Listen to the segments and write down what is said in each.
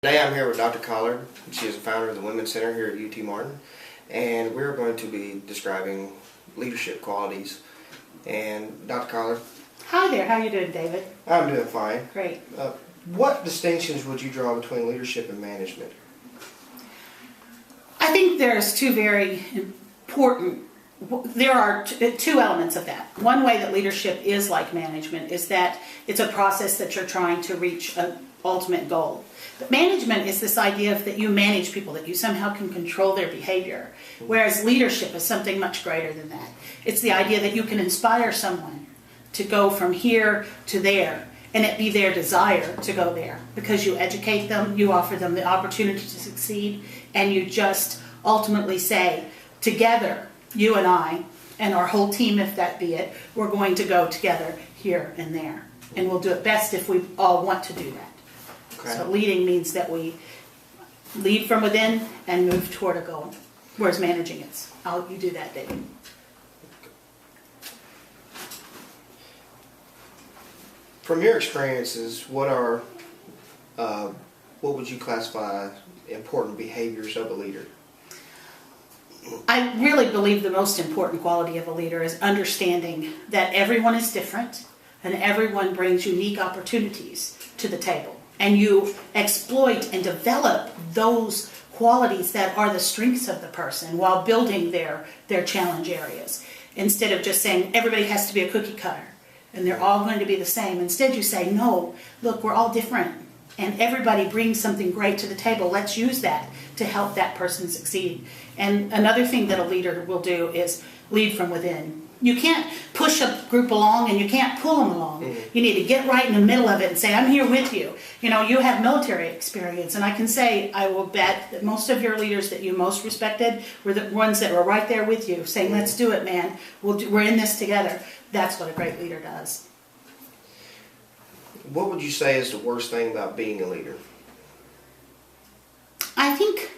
Today I'm here with Dr. Collard. She is the founder of the Women's Center here at UT Martin, and we're going to be describing leadership qualities. And Dr. Collard. Hi there, how are you doing, David? I'm doing fine. Great. What distinctions would you draw between leadership and management? I think there's two very important, there are two elements of that. One way that leadership is like management is that it's a process that you're trying to reach an ultimate goal. But management is this idea of that you manage people, that you somehow can control their behavior, whereas leadership is something much greater than that. It's the idea that you can inspire someone to go from here to there, and it be their desire to go there, because you educate them, you offer them the opportunity to succeed, and you just ultimately say, together, you and I, and our whole team, if that be it, we're going to go together here and there. And we'll do it best if we all want to do that. Okay. So leading means that we lead from within and move toward a goal, whereas managing it's, you do that, David. From your experiences, what would you classify important behaviors of a leader? I really believe the most important quality of a leader is understanding that everyone is different and everyone brings unique opportunities to the table. And you exploit and develop those qualities that are the strengths of the person while building their challenge areas. Instead of just saying everybody has to be a cookie cutter and they're all going to be the same. Instead you say, no, look, we're all different and everybody brings something great to the table. Let's use that to help that person succeed. And another thing that a leader will do is lead from within. You can't push a group along and you can't pull them along. You need to get right in the middle of it and say, I'm here with you. You know, you have military experience, and I can say, I will bet that most of your leaders that you most respected were the ones that were right there with you, saying, let's do it, man. We're in this together. That's what a great leader does. What would you say is the worst thing about being a leader? I think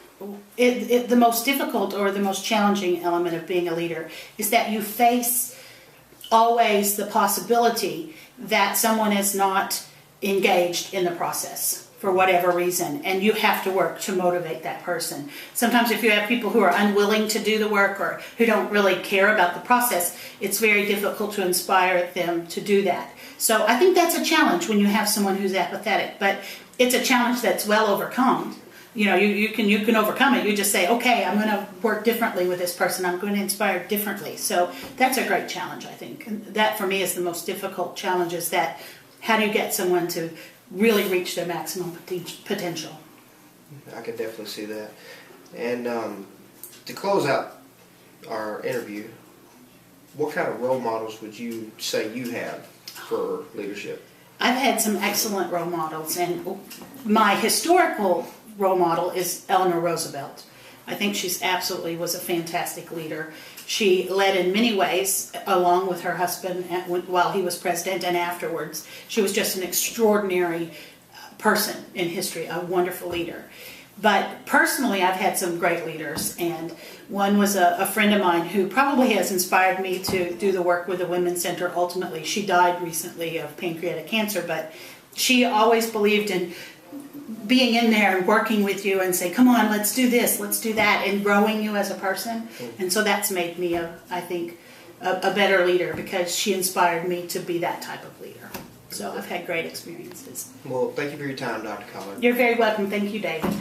the most difficult or the most challenging element of being a leader is that you face always the possibility that someone is not engaged in the process for whatever reason, and you have to work to motivate that person. Sometimes if you have people who are unwilling to do the work or who don't really care about the process, it's very difficult to inspire them to do that. So I think that's a challenge when you have someone who's apathetic, but it's a challenge that's well overcome. You know, you can overcome it. You just say, okay, I'm going to work differently with this person. I'm going to inspire differently. So that's a great challenge, I think. And that for me is the most difficult challenge, is that how do you get someone to really reach their maximum potential? I can definitely see that. And to close out our interview, what kind of role models would you say you have for leadership? I've had some excellent role models, and my historical role model is Eleanor Roosevelt. I think she's absolutely was a fantastic leader. She led in many ways, along with her husband while he was president and afterwards. She was just an extraordinary person in history, a wonderful leader. But personally, I've had some great leaders, and one was a friend of mine who probably has inspired me to do the work with the Women's Center ultimately. She died recently of pancreatic cancer, but she always believed in being in there and working with you and say, come on, let's do this, let's do that, and growing you as a person. And so that's made me, I think, a better leader, because she inspired me to be that type of leader. So I've had great experiences. Well, thank you for your time, Dr. Collard. You're very welcome. Thank you, David.